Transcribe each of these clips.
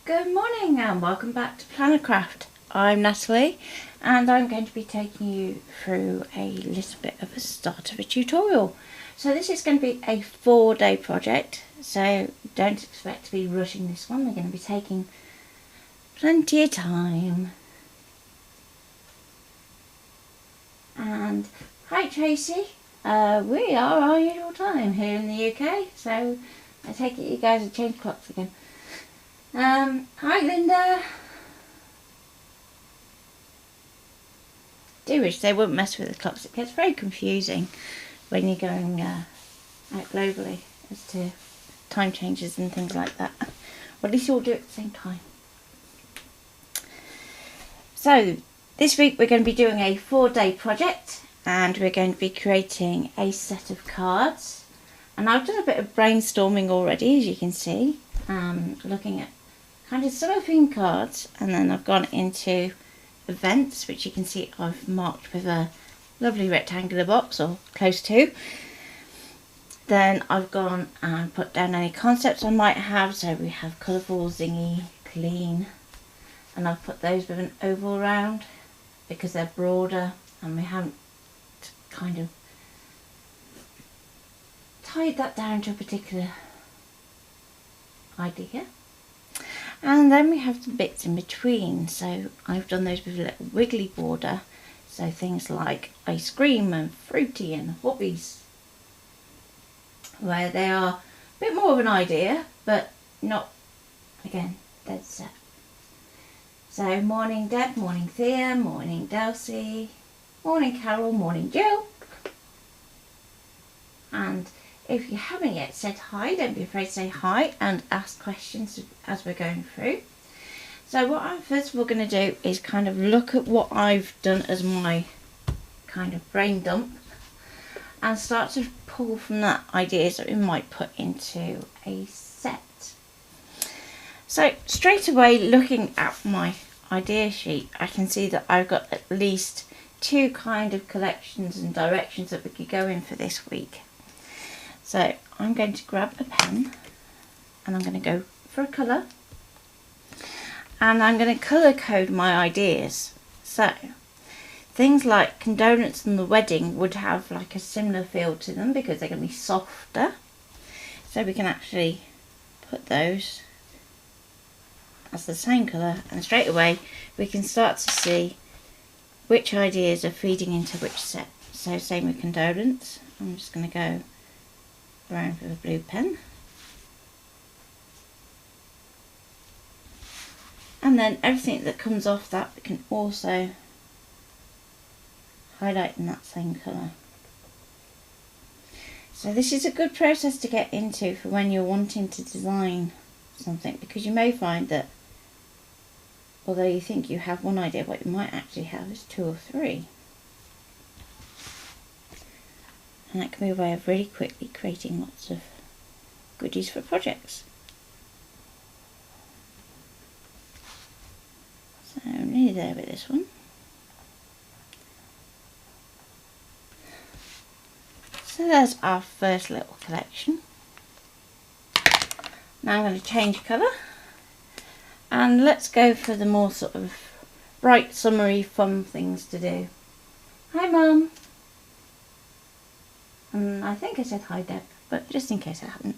Good morning and welcome back to Plannercraft. I'm Natalie and I'm going to be taking you through a little bit of a start of a tutorial. So this is going to be a 4-day project, so don't expect to be rushing this one. We're going to be taking plenty of time. And hi Tracy, we are our usual time here in the UK, so I take it you guys have changed clocks again. Hi Linda. Do wish they wouldn't mess with the clocks. It gets very confusing when you're going out globally as to time changes and things like that. Or at least you all do it at the same time. So this week we're going to be doing a 4-day project and we're going to be creating a set of cards. And I've done a bit of brainstorming already, as you can see, looking at kind of summer theme cards, and then I've gone into events, which you can see I've marked with a lovely rectangular box or close to. Then I've gone and put down any concepts I might have, so we have colourful, zingy, clean, and I've put those with an oval round because they're broader and we haven't kind of tied that down to a particular idea. And then we have the bits in between, so I've done those with a little wiggly border, so things like ice cream and fruity and hobbies, where they are a bit more of an idea but not, again, dead set. So morning Deb, morning Thea, morning Delcy, morning Carol, morning Jill. And if you haven't yet said hi, don't be afraid to say hi and ask questions as we're going through. So what I'm first of all going to do is kind of look at what I've done as my kind of brain dump and start to pull from that ideas that we might put into a set. So straight away, looking at my idea sheet, I can see that I've got at least 2 kind of collections and directions that we could go in for this week. So I'm going to grab a pen and I'm going to go for a colour and I'm going to colour code my ideas. So things like condolence and the wedding would have like a similar feel to them because they're going to be softer. So we can actually put those as the same colour and straight away we can start to see which ideas are feeding into which set. So same with condolence. I'm just going to go around with a blue pen, and then everything that comes off that we can also highlight in that same colour. So this is a good process to get into for when you're wanting to design something, because you may find that although you think you have one idea, what you might actually have is 2 or 3. And that can be a way of really quickly creating lots of goodies for projects. So I'm nearly there with this one. So there's our first little collection. Now I'm going to change colour and let's go for the more sort of bright, summery, fun things to do. Hi Mum! And I think I said hi Deb, but just in case I haven't.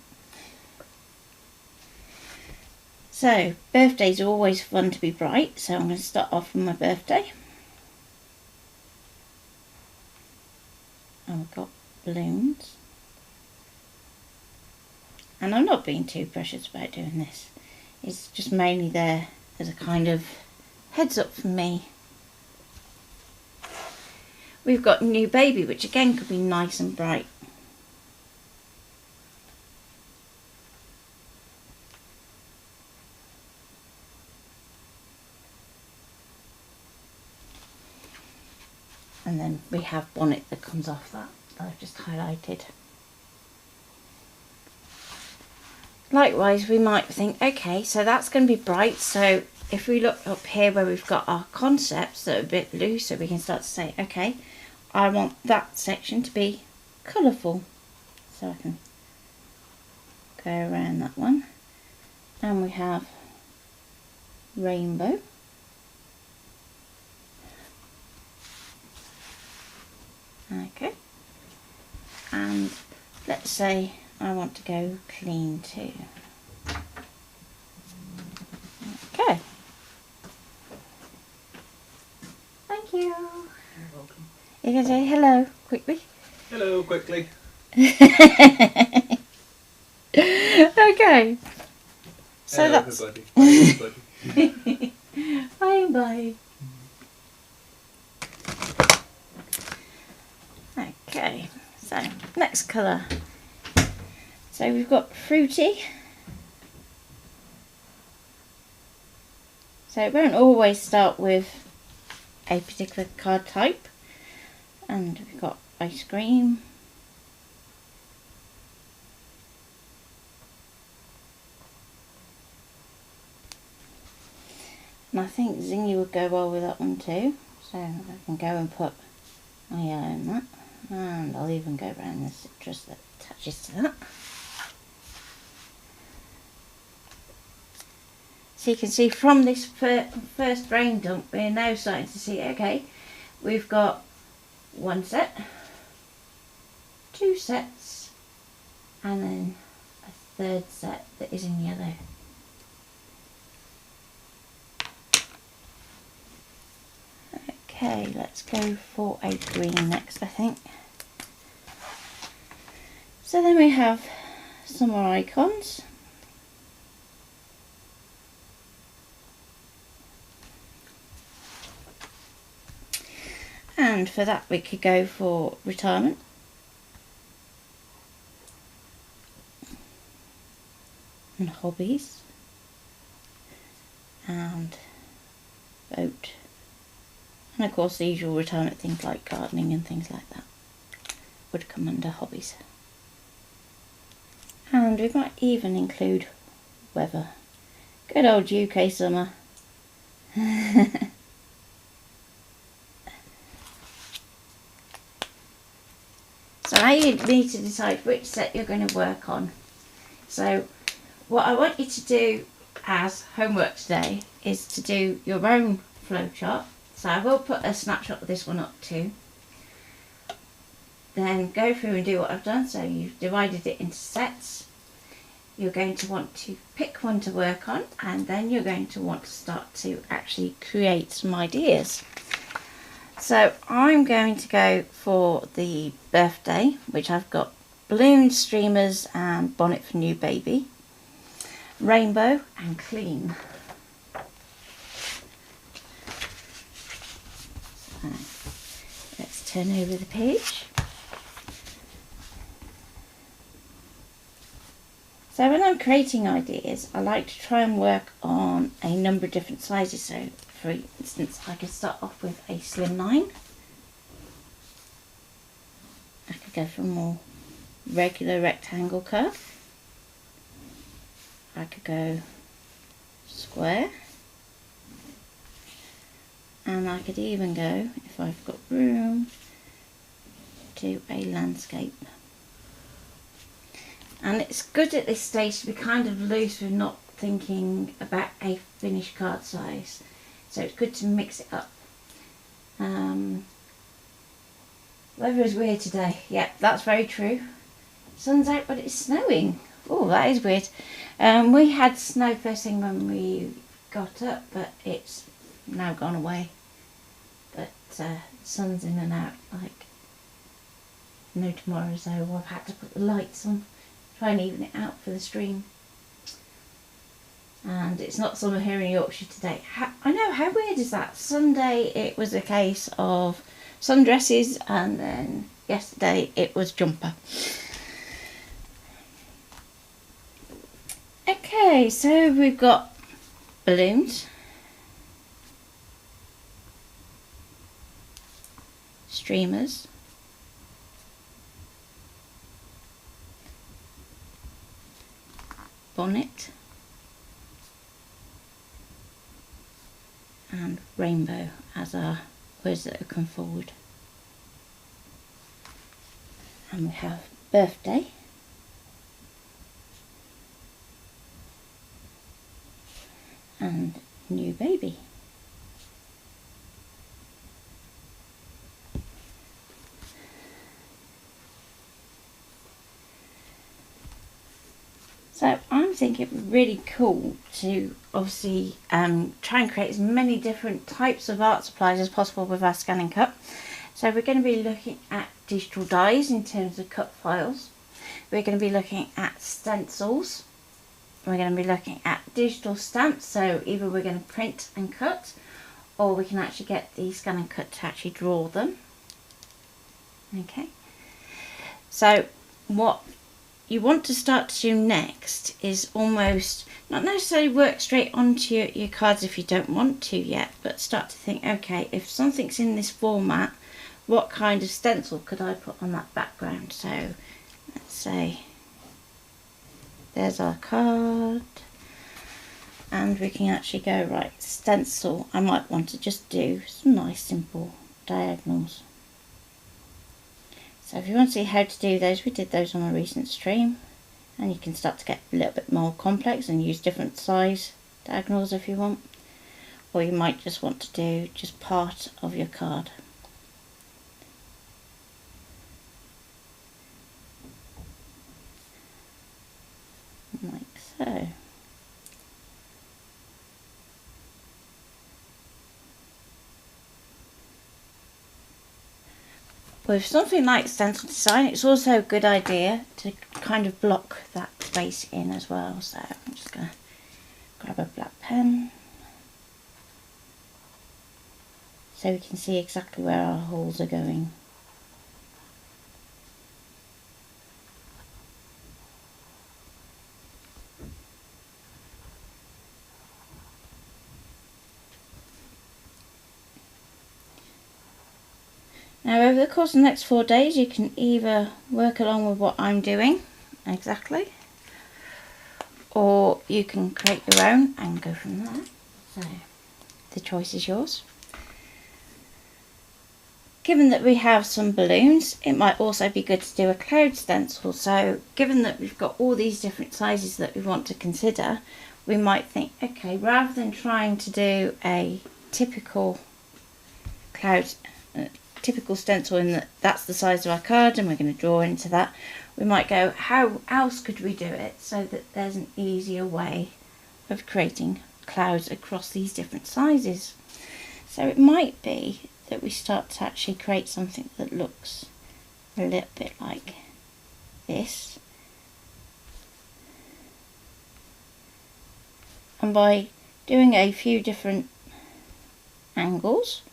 So birthdays are always fun to be bright, so I'm going to start off with my birthday. And we've got balloons. And I'm not being too precious about doing this. It's just mainly there as a kind of heads up for me. We've got new baby, which again could be nice and bright. And then we have bonnet that comes off that I've just highlighted. Likewise, we might think, okay, so that's going to be bright, so if we look up here where we've got our concepts that are a bit looser, we can start to say, okay, I want that section to be colourful. So I can go around that one. And we have rainbow, okay, and let's say I want to go clean too. Okay. Thank you. You're welcome. You can say hello quickly. Hello, quickly. Okay. So Hello, that's everybody. Bye, everybody. bye bye. Okay, so next colour. So we've got fruity. So it won't always start with a particular card type. And we've got ice cream. And I think zingy would go well with that one too. So I can go and put my yellow in that. And I'll even go around the citrus that attaches to that. So you can see from this first rain dump, we're now starting to see, okay, we've got one set, two sets, and then a third set that is in yellow. Okay, let's go for a green next, I think. So then we have some more icons. And for that we could go for retirement. And hobbies. And boat. And of course the usual retirement things like gardening and things like that would come under hobbies. And we might even include weather. Good old UK summer. So now you need to decide which set you're going to work on. So what I want you to do as homework today is to do your own flowchart. So I will put a snapshot of this one up too. Then go through and do what I've done. So you've divided it into sets. You're going to want to pick one to work on, and then you're going to want to start to actually create some ideas. So I'm going to go for the birthday, which I've got balloons, streamers and bonnet for new baby, rainbow and clean. So let's turn over the page. So when I'm creating ideas, I like to try and work on a number of different sizes. So for instance, I could start off with a slim 9. I could go for a more regular rectangle curve. I could go square. And I could even go, if I've got room, to a landscape. And it's good at this stage to be kind of loose with not thinking about a finished card size. So it's good to mix it up. Weather is weird today. Yep, that's very true. Sun's out but it's snowing. Oh, that is weird. We had snow first thing when we got up, but it's now gone away. But sun's in and out like no tomorrow, so I've had to put the lights on. Try and even it out for the stream. And it's not summer here in Yorkshire today. I know, how weird is that? Sunday it was a case of sundresses, and then yesterday it was jumper. Okay, so we've got balloons, streamers, bonnet and rainbow as our words that have come forward. And we have birthday, and new baby. So I'm thinking it would be really cool to obviously try and create as many different types of art supplies as possible with our scanning cut. So we're going to be looking at digital dies in terms of cut files. We're going to be looking at stencils. We're going to be looking at digital stamps, so either we're going to print and cut, or we can actually get the scan and cut to actually draw them. Okay, so what you want to start to do next is almost not necessarily work straight onto your cards if you don't want to yet, but start to think, okay, if something's in this format, what kind of stencil could I put on that background? So let's say there's our card, and we can actually go, right, stencil, I might want to just do some nice simple diagonals. So if you want to see how to do those, we did those on a recent stream, and you can start to get a little bit more complex and use different size diagonals if you want, or you might just want to do just part of your card. Like so. With something like stencil design, it's also a good idea to kind of block that space in as well. So I'm just going to grab a black pen so we can see exactly where our holes are going. Now over the course of the next 4 days, you can either work along with what I'm doing exactly, or you can create your own and go from there. So the choice is yours. Given that we have some balloons, it might also be good to do a cloud stencil. So given that we've got all these different sizes that we want to consider, we might think, okay, rather than trying to do a typical cloud typical stencil in that's the size of our card and we're going to draw into that, we might go, how else could we do it so that there's an easier way of creating clouds across these different sizes. So it might be that we start to actually create something that looks a little bit like this, and by doing a few different angles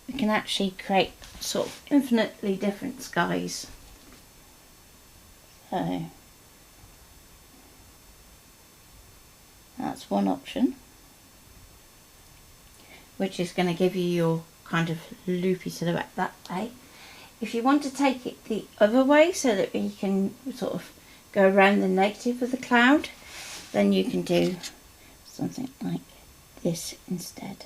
we can actually create sort of infinitely different skies. So that's one option, which is going to give you your kind of loopy silhouette that way. If you want to take it the other way so that you can sort of go around the negative of the cloud, then you can do something like this instead.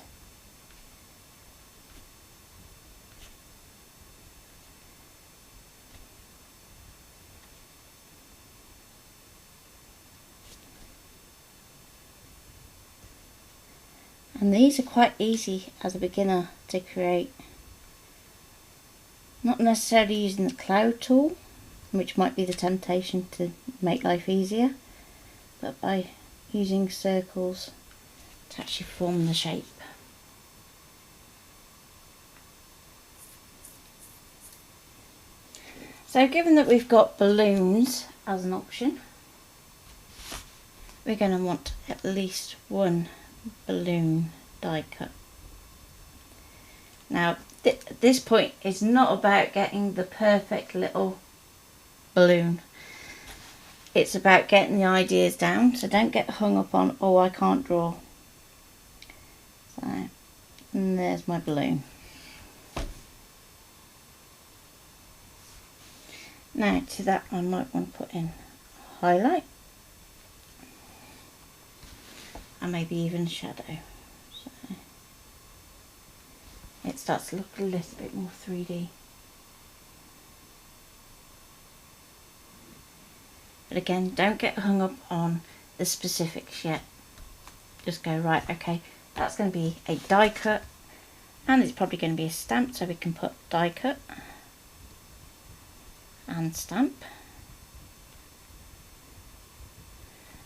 And these are quite easy as a beginner to create. Not necessarily using the cloud tool, which might be the temptation to make life easier, but by using circles to actually form the shape. So given that we've got balloons as an option, we're going to want at least one balloon die cut. Now this point is not about getting the perfect little balloon, it's about getting the ideas down, so don't get hung up on, oh, I can't draw. So, and there's my balloon. Now to that I might want to put in a highlight and maybe even shadow, so it starts to look a little bit more 3D. But again, don't get hung up on the specifics yet. Just go, right, okay, that's going to be a die cut, and it's probably going to be a stamp, so we can put die cut and stamp.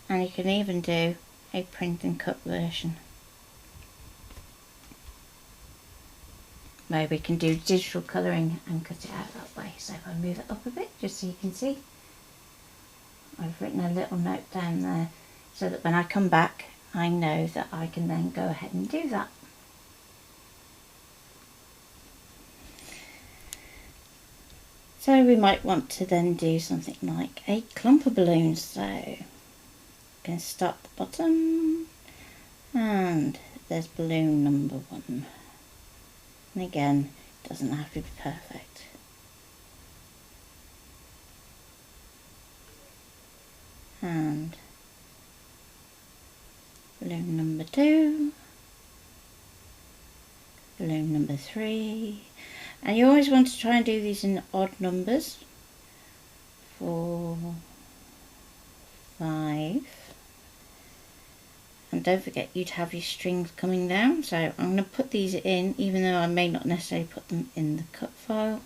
And you can even do a print and cut version, where we can do digital colouring and cut it out that way. So if I move it up a bit, just so you can see, I've written a little note down there so that when I come back I know that I can then go ahead and do that. So we might want to then do something like a clump of balloons. So I'm going to start at the bottom, and there's balloon number 1. And again, it doesn't have to be perfect. And balloon number 2, balloon number 3, and you always want to try and do these in odd numbers. 4, 5, and don't forget you'd have your strings coming down. So I'm going to put these in, even though I may not necessarily put them in the cut file,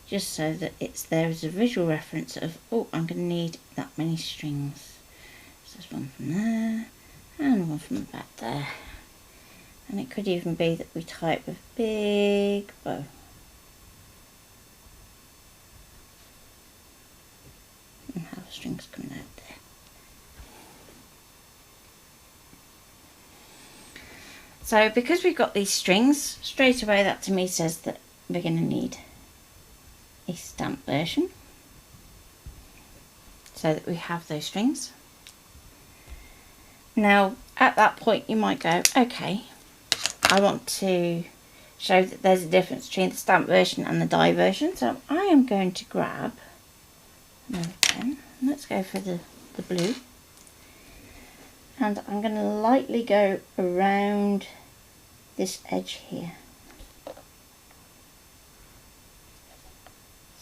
just so that it's there as a visual reference of, oh, I'm going to need that many strings. So there's one from there and one from the back there, and it could even be that we tie it with a big bow. And have strings coming out there. So because we've got these strings, straight away that to me says that we're going to need a stamp version, so that we have those strings. Now at that point you might go, okay, I want to show that there's a difference between the stamp version and the die version, so I am going to grab another pen. Let's go for the blue, and I'm going to lightly go around this edge here.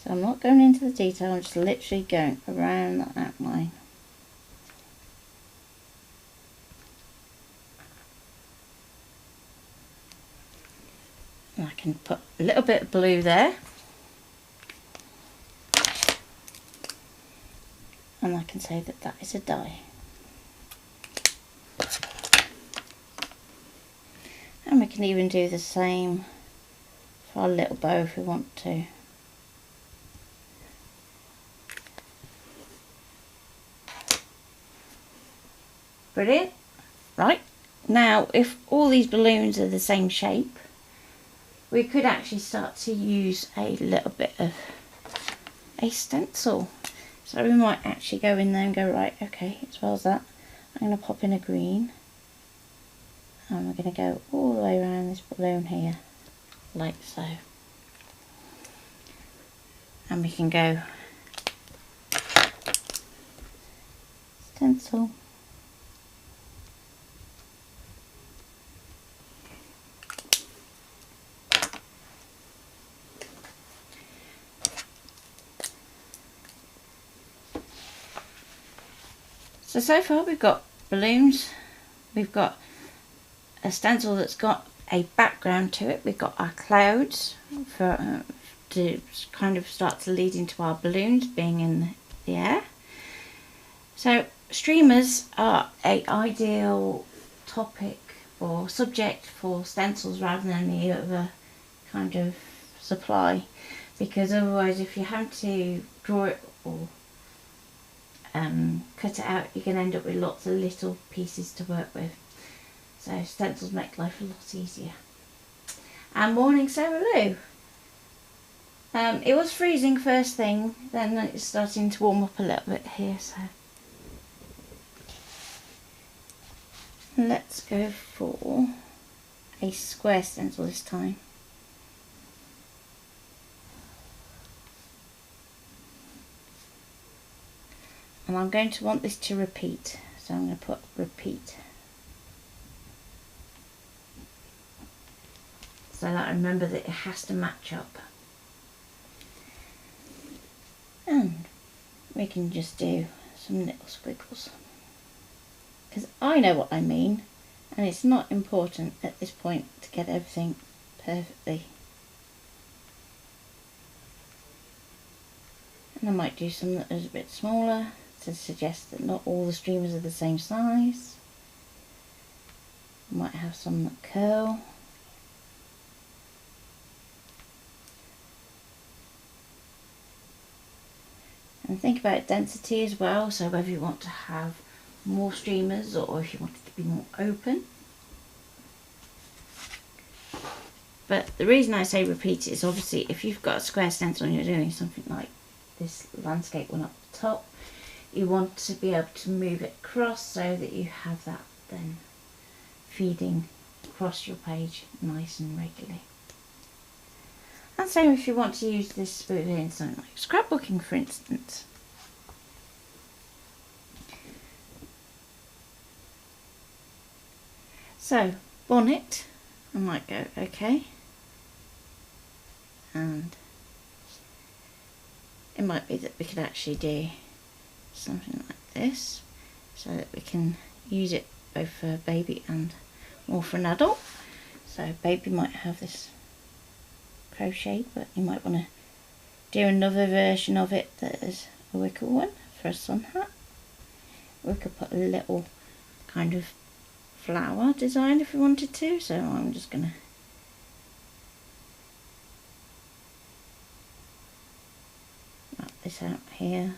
So I'm not going into the detail, I'm just literally going around that outline. And I can put a little bit of blue there, and I can say that that is a die. And we can even do the same for our little bow if we want to. Brilliant. Right, now if all these balloons are the same shape, we could actually start to use a little bit of a stencil. So we might actually go in there and go, right, okay, as well as that, I'm going to pop in a green, and we're going to go all the way around this balloon here, like so. And we can go stencil, so far we've got balloons, we've got a stencil that's got a background to it, we've got our clouds for to kind of start to lead into our balloons being in the air. So streamers are an ideal topic or subject for stencils rather than any other kind of supply, because otherwise if you have to draw it or cut it out, you can end up with lots of little pieces to work with. So stencils make life a lot easier. And morning Sarah Lou. It was freezing first thing, then it's starting to warm up a little bit here, so let's go for a square stencil this time. And I'm going to want this to repeat, so I'm going to put repeat, so that I remember that it has to match up. And we can just do some little squiggles, because I know what I mean, And it's not important at this point to get everything perfectly. And I might do some that is a bit smaller to suggest that not all the streamers are the same size. I might have some that curl. And think about density as well, so whether you want to have more streamers or if you want it to be more open. But the reason I say repeat it is obviously if you've got a square stencil and you're doing something like this landscape one up the top, you want to be able to move it across so that you have that then feeding across your page nice and regularly. And same if you want to use this within something like scrapbooking, for instance. So, bonnet, I might go okay, and it might be that we could actually do something like this so that we can use it both for baby and more for an adult. So baby might have this crochet, but you might want to do another version of it that is a wicker one for a sun hat. We could put a little kind of flower design if we wanted to, so I'm just going to map this out here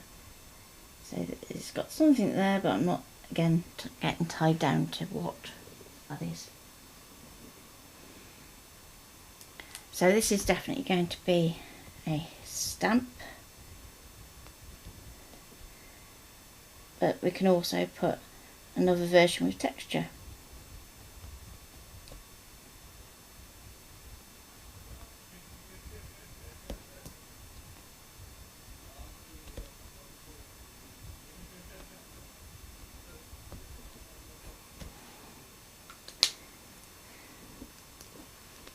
so that it's got something there, but I'm not again getting tied down to what that is. So this is definitely going to be a stamp, but we can also put another version with texture.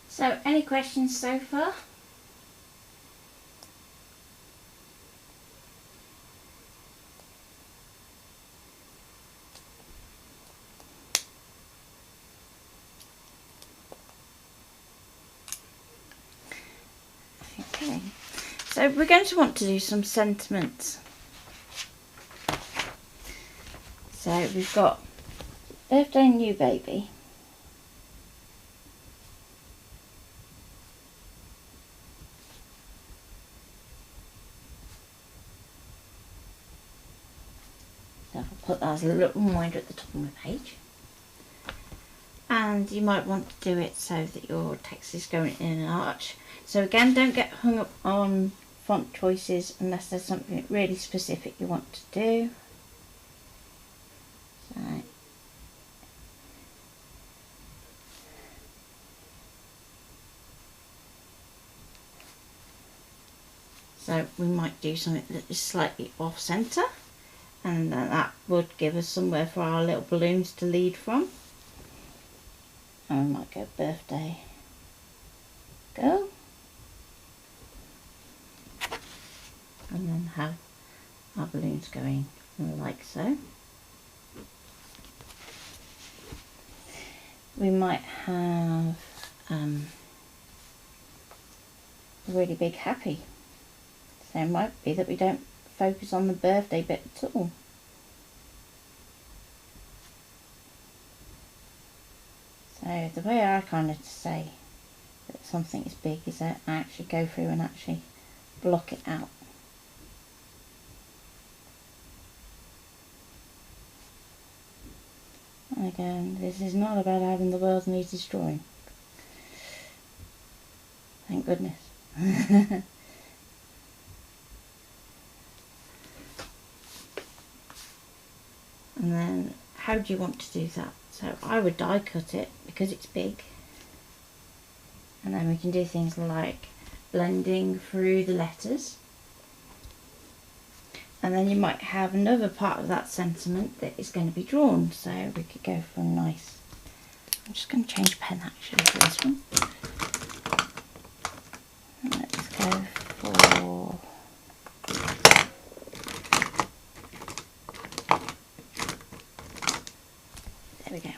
So, any questions so far? Okay, so we're going to want to do some sentiments. So we've got birthday new baby. So I'll put that as a little reminder at the top of my page. And you might want to do it so that your text is going in an arch. So again, don't get hung up on font choices unless there's something really specific you want to do. So we might do something that is slightly off centre, and then that would give us somewhere for our little balloons to lead from. And we might go birthday girl, and then have our balloons going like so. We might have a really big happy. So it might be that we don't focus on the birthday bit at all. So the way I kind of say that something is big is that I actually go through and actually block it out. And again, this is not about having the world need destroying. Thank goodness. And then how do you want to do that? So I would die cut it because it's big, and then we can do things like blending through the letters, and then you might have another part of that sentiment that is going to be drawn, so we could go for a nice, I'm just going to change pen actually for this one. Let's go for there we go.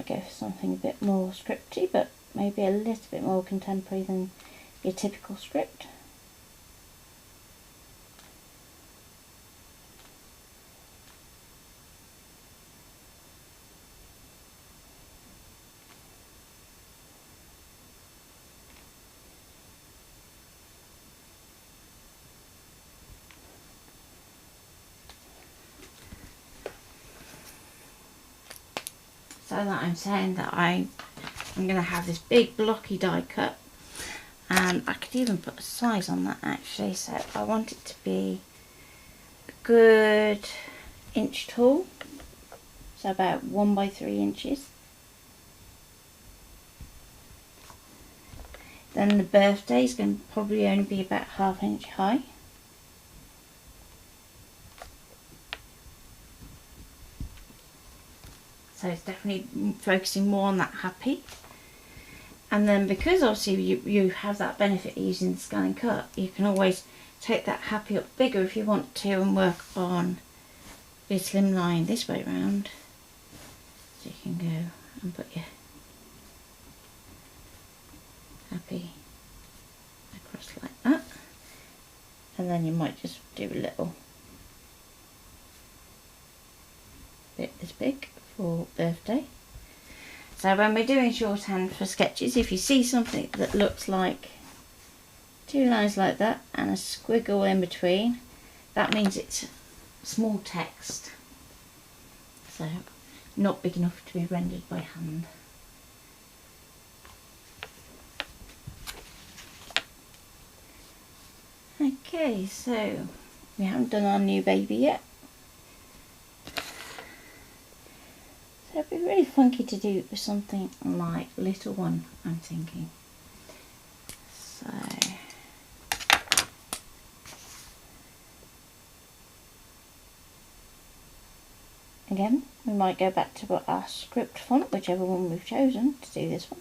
might go for something a bit more scripty, but maybe a little bit more contemporary than your typical script. So that I'm saying that I'm going to have this big blocky die cut, and I could even put a size on that actually, so I want it to be a good inch tall, so about 1 by 3 inches. Then the birthday is going to probably only be about 1/2 inch high. So it's definitely focusing more on that happy. And then because obviously you have that benefit of using the scan and cut, you can always take that happy up bigger if you want to and work on your slim line this way around. So you can go and put your happy across like that. And then you might just do a little bit this big for birthday. So when we're doing shorthand for sketches, if you see something that looks like 2 lines like that and a squiggle in between, that means it's small text, so not big enough to be rendered by hand. Okay, so we haven't done our new baby yet. So it'd be really funky to do something like Little One, I'm thinking. So again, we might go back to our script font, whichever one we've chosen to do this one.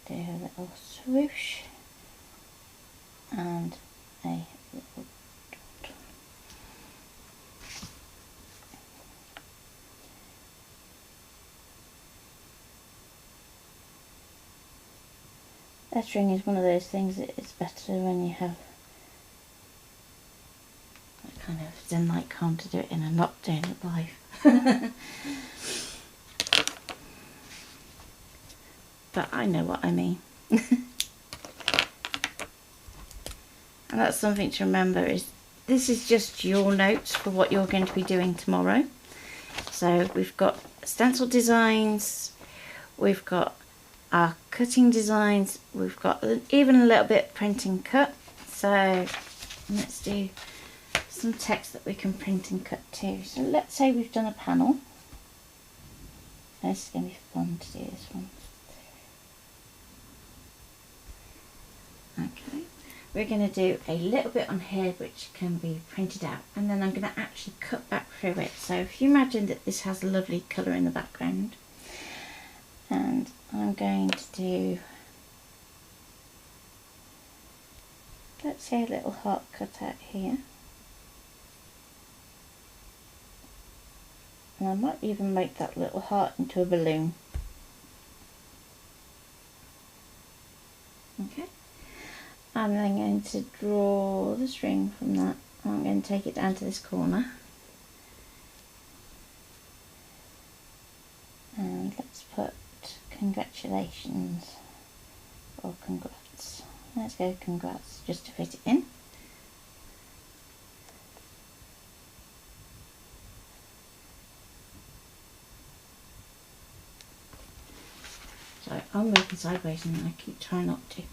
Do a little swoosh and a little dot. Lettering is one of those things that it's better when you have that kind of zen-like calm to do it in and not doing it live. But I know what I mean. And that's something to remember, is this is just your notes for what you're going to be doing tomorrow. So we've got stencil designs, we've got our cutting designs, we've got even a little bit print and cut. So let's do some text that we can print and cut too. So let's say we've done a panel. This is going to be fun to do this one. Okay, we're going to do a little bit on here which can be printed out, and then I'm going to actually cut back through it. So if you imagine that this has a lovely colour in the background, and I'm going to do, let's say, a little heart cut out here, and I might even make that little heart into a balloon. Okay. I'm then going to draw the string from that. I'm going to take it down to this corner. And let's put congratulations or congrats. Let's go congrats just to fit it in. So I'm working sideways and I keep trying not to.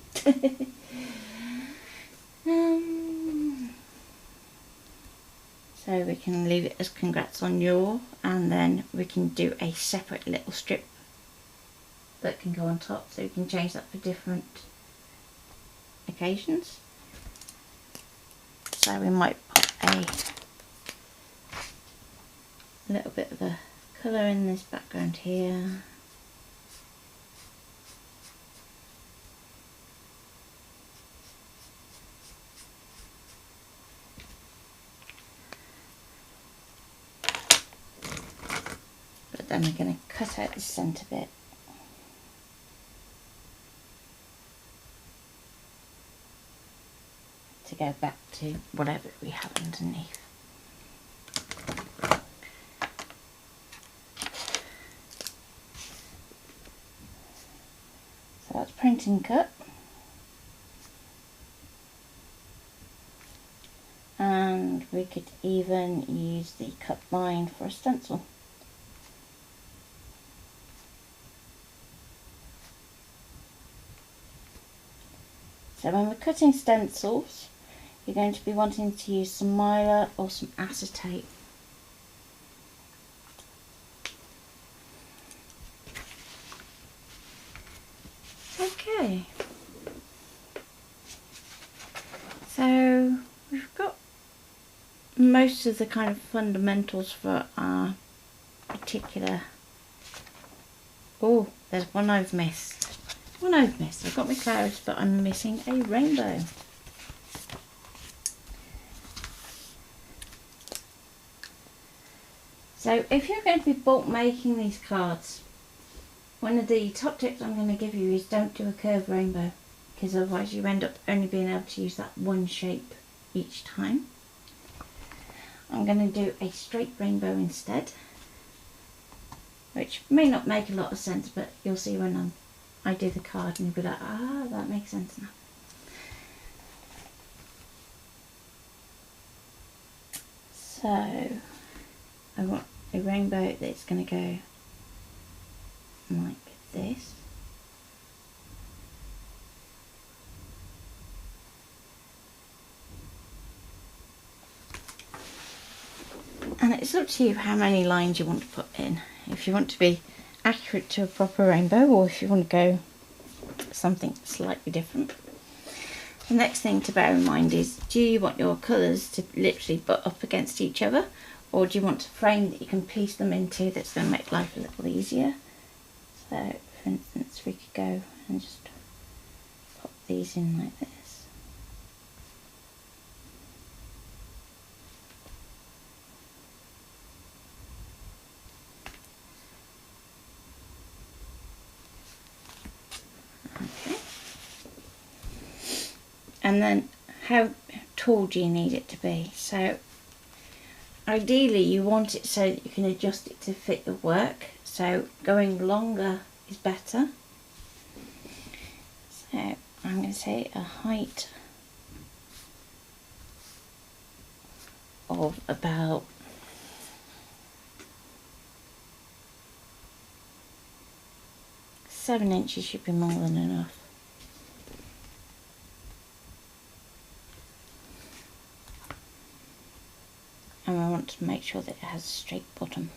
So we can leave it as congrats on your, and then we can do a separate little strip that can go on top, so we can change that for different occasions. So we might put a little bit of a colour in this background here. Then I'm going to cut out the centre bit. To go back to whatever we have underneath. So that's print and cut. And we could even use the cut line for a stencil. So when we're cutting stencils, you're going to be wanting to use some mylar or some acetate. Okay, so we've got most of the kind of fundamentals for our particular... Oh, there's one I've missed. I've got my clouds, but I'm missing a rainbow. So if you're going to be bulk making these cards, one of the top tips I'm going to give you is don't do a curved rainbow, because otherwise you end up only being able to use that one shape each time. I'm going to do a straight rainbow instead, which may not make a lot of sense, but you'll see when I do the card and you'll be like, ah, that makes sense now. So I want a rainbow that's going to go like this. And it's up to you how many lines you want to put in. If you want to be accurate to a proper rainbow, or if you want to go something slightly different. The next thing to bear in mind is, do you want your colours to literally butt up against each other, or do you want a frame that you can piece them into that's going to make life a little easier? So for instance, we could go and just pop these in like this. Okay. And then how tall do you need it to be? So ideally you want it so that you can adjust it to fit your work. So going longer is better. So I'm going to say a height of about 7 inches should be more than enough. And I want to make sure that it has a straight bottom.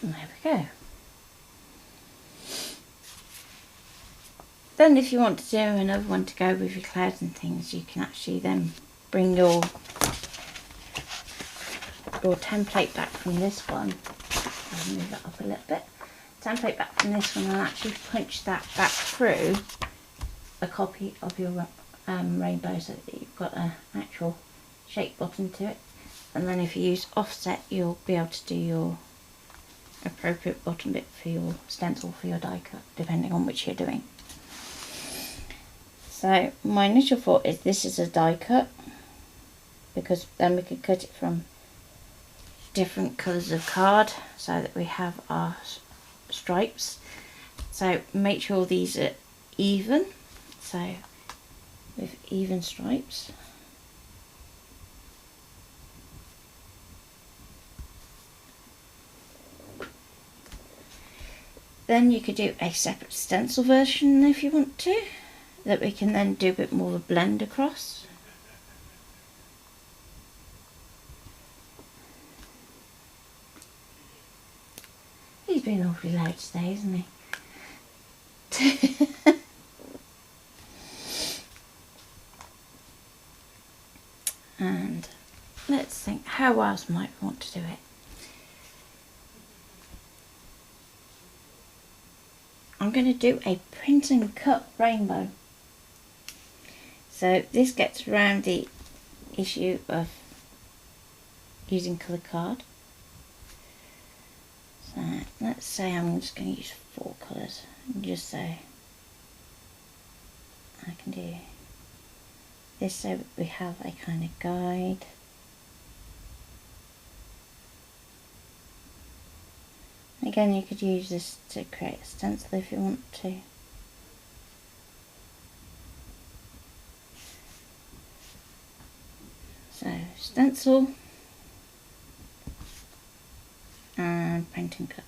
And there we go. Then if you want to do another one to go with your clouds and things, you can actually then bring your template back from this one. I'll move that up a little bit. Template back from this one and actually punch that back through a copy of your rainbow so that you've got an actual shape bottom to it. And then if you use offset, you'll be able to do your appropriate bottom bit for your stencil for your die cut, depending on which you're doing. So my initial thought is this is a die cut, because then we could cut it from different colours of card so that we have our stripes. So make sure these are even, so with even stripes. Then you could do a separate stencil version if you want to, that we can then do a bit more of a blend across. He's been awfully loud today, isn't he? And let's think, how else might we want to do it? I'm going to do a print and cut rainbow. So this gets around the issue of using colour card. So let's say I'm just going to use 4 colours, and just so I can do this so we have a kind of guide. Again, you could use this to create a stencil if you want to. So stencil and print and cut.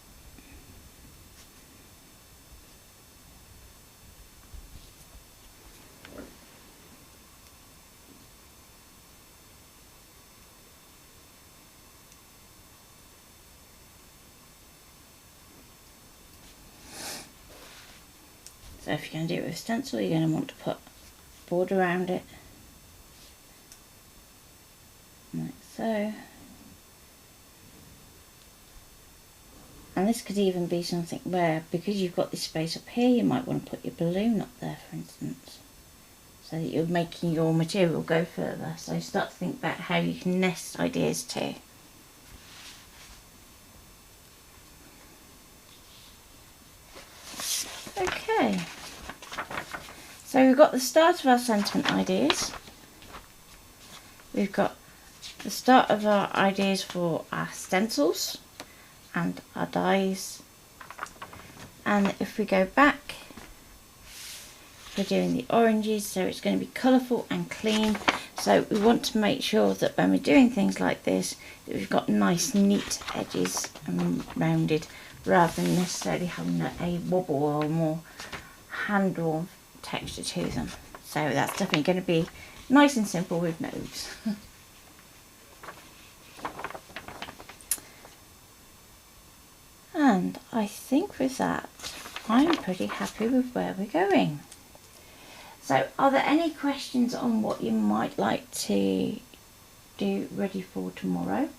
So if you're going to do it with a stencil, you're going to want to put a border around it, like so. And this could even be something where, because you've got this space up here, you might want to put your balloon up there, for instance, so that you're making your material go further. So start to think about how you can nest ideas too. Okay, so we've got the start of our sentiment ideas. We've got the start of our ideas for our stencils and our dies. And if we go back, we're doing the oranges, so it's going to be colourful and clean. So we want to make sure that when we're doing things like this, that we've got nice neat edges and rounded, rather than necessarily having a wobble or more hand-drawn texture to them. So that's definitely going to be nice and simple with nodes. And I think with that, I'm pretty happy with where we're going. So are there any questions on what you might like to do ready for tomorrow?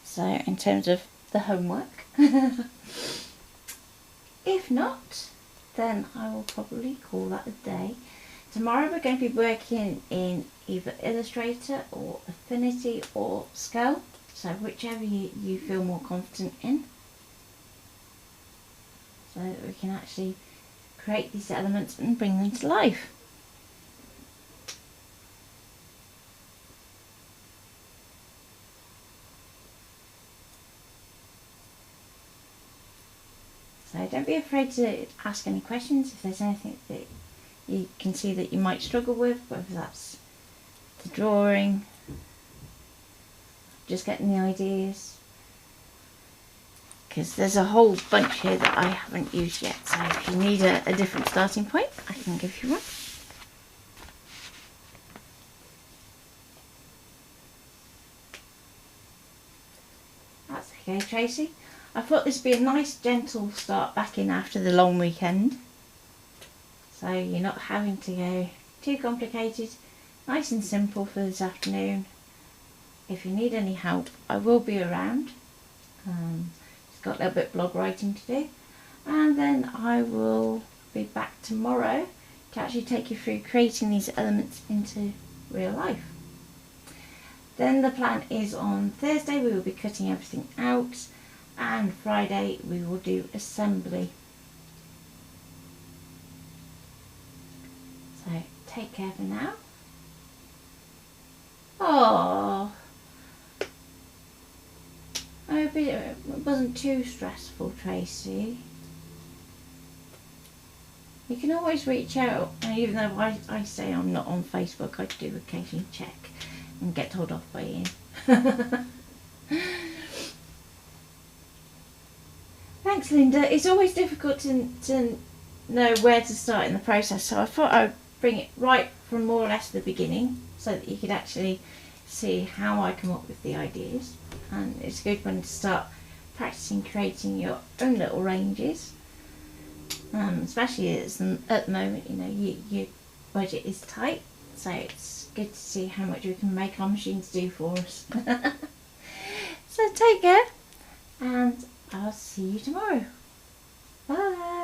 So in terms of the homework. If not, then I will probably call that a day. Tomorrow we're going to be working in either Illustrator or Affinity or Scale, so whichever you feel more confident in, so that we can actually create these elements and bring them to life. So don't be afraid to ask any questions if there's anything that you can see that you might struggle with, whether that's the drawing, just getting the ideas, because there's a whole bunch here that I haven't used yet, so if you need a different starting point, I can give you one. That's okay, Tracy. I thought this would be a nice gentle start back in after the long weekend, so you're not having to go too complicated, nice and simple for this afternoon. If you need any help, I will be around. Just got a little bit of blog writing to do, and then I will be back tomorrow to actually take you through creating these elements into real life. Then the plan is on Thursday we will be cutting everything out, and Friday we will do assembly. So take care for now. Oh, I hope it wasn't too stressful, Tracy. You can always reach out, and even though I say I'm not on Facebook, I do occasionally check and get told off by Ian. Thanks, Linda. It's always difficult to know where to start in the process, so I thought I'd bring it right from more or less the beginning so that you could actually see how I come up with the ideas. And it's a good one to start practicing creating your own little ranges, especially at the moment, you know, your budget is tight, so it's good to see how much we can make our machines do for us. So take care, and I'll see you tomorrow. Bye.